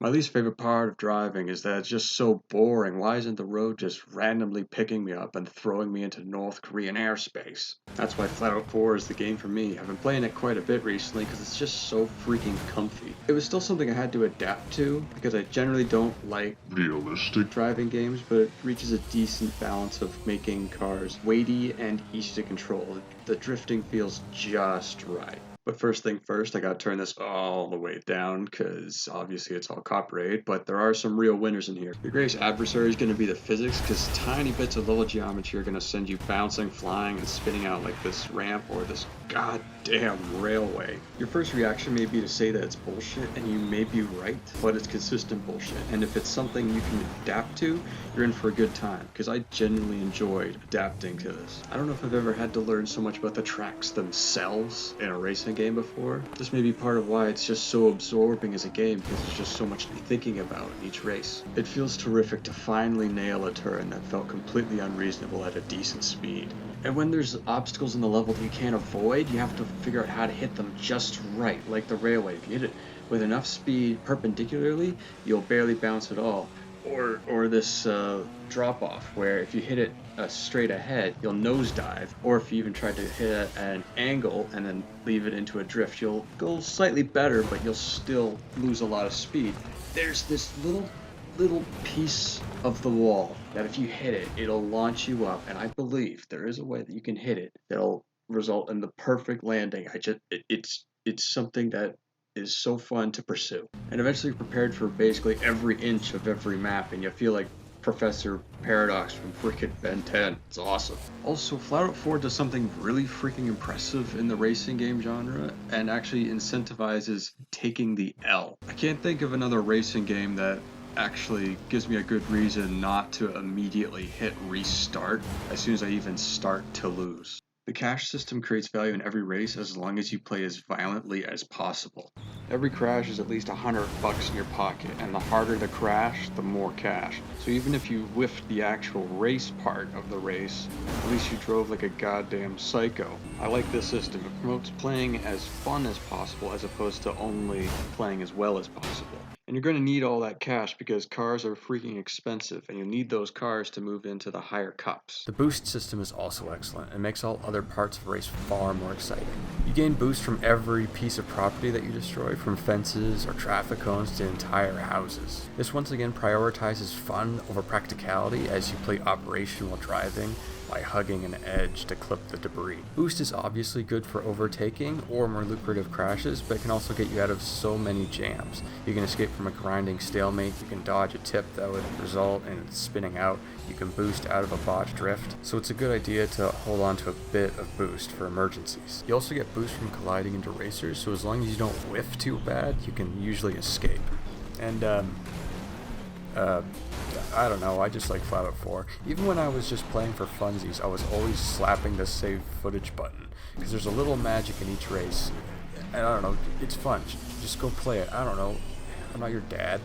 My least favorite part of driving is that it's just so boring. Why isn't the road just randomly picking me up and throwing me into North Korean airspace? That's why Flatout 4 is the game for me. I've been playing it quite a bit recently because it's just so freaking comfy. It was still something I had to adapt to because I generally don't like realistic driving games, but it reaches a decent balance of making cars weighty and easy to control. The drifting feels just right. But first thing first, I gotta turn this all the way down because obviously it's all copyrighted, but there are some real winners in here. Your greatest adversary is gonna be the physics because tiny bits of little geometry are gonna send you bouncing, flying, and spinning out like this ramp or this goddamn railway. Your first reaction may be to say that it's bullshit, and you may be right, but it's consistent bullshit. And if it's something you can adapt to, you're in for a good time because I genuinely enjoyed adapting to this. I don't know if I've ever had to learn so much about the tracks themselves in a racing game before. This may be part of why it's just so absorbing as a game because there's just so much to be thinking about in each race. It feels terrific to finally nail a turn that felt completely unreasonable at a decent speed. And when there's obstacles in the level that you can't avoid, you have to figure out how to hit them just right, like the railway. If you hit it with enough speed perpendicularly, you'll barely bounce at all. Or this drop off where if you hit it straight ahead, you'll nosedive. Or if you even try to hit it at an angle and then leave it into a drift, you'll go slightly better, but you'll still lose a lot of speed. There's this little piece of the wall that if you hit it, it'll launch you up, and I believe there is a way that you can hit it that'll result in the perfect landing. It's something that is so fun to pursue. And eventually you're prepared for basically every inch of every map, and you feel like Professor Paradox from freaking Ben 10. It's awesome. Also, Flatout 4 does something really freaking impressive in the racing game genre and actually incentivizes taking the L. I can't think of another racing game that actually gives me a good reason not to immediately hit restart as soon as I even start to lose. The cash system creates value in every race as long as you play as violently as possible. Every crash is at least $100 in your pocket, and the harder the crash, the more cash. So even if you whiffed the actual race part of the race, at least you drove like a goddamn psycho. I like this system. It promotes playing as fun as possible as opposed to only playing as well as possible. And you're going to need all that cash because cars are freaking expensive, and you need those cars to move into the higher cups. The boost system is also excellent and makes all other parts of the race far more exciting. You gain boost from every piece of property that you destroy, from fences or traffic cones to entire houses. This once again prioritizes fun over practicality as you play operation while driving by hugging an edge to clip the debris. Boost is obviously good for overtaking or more lucrative crashes, but it can also get you out of so many jams. You can escape from a grinding stalemate, you can dodge a tip that would result in spinning out, you can boost out of a botched drift, so it's a good idea to hold on to a bit of boost for emergencies. You also get boost from colliding into racers, so as long as you don't whiff too bad, you can usually escape. And I don't know, I just like Flatout 4. Even when I was just playing for funsies, I was always slapping the save footage button, because there's a little magic in each race, and I don't know, it's fun. Just go play it. I don't know, I'm not your dad,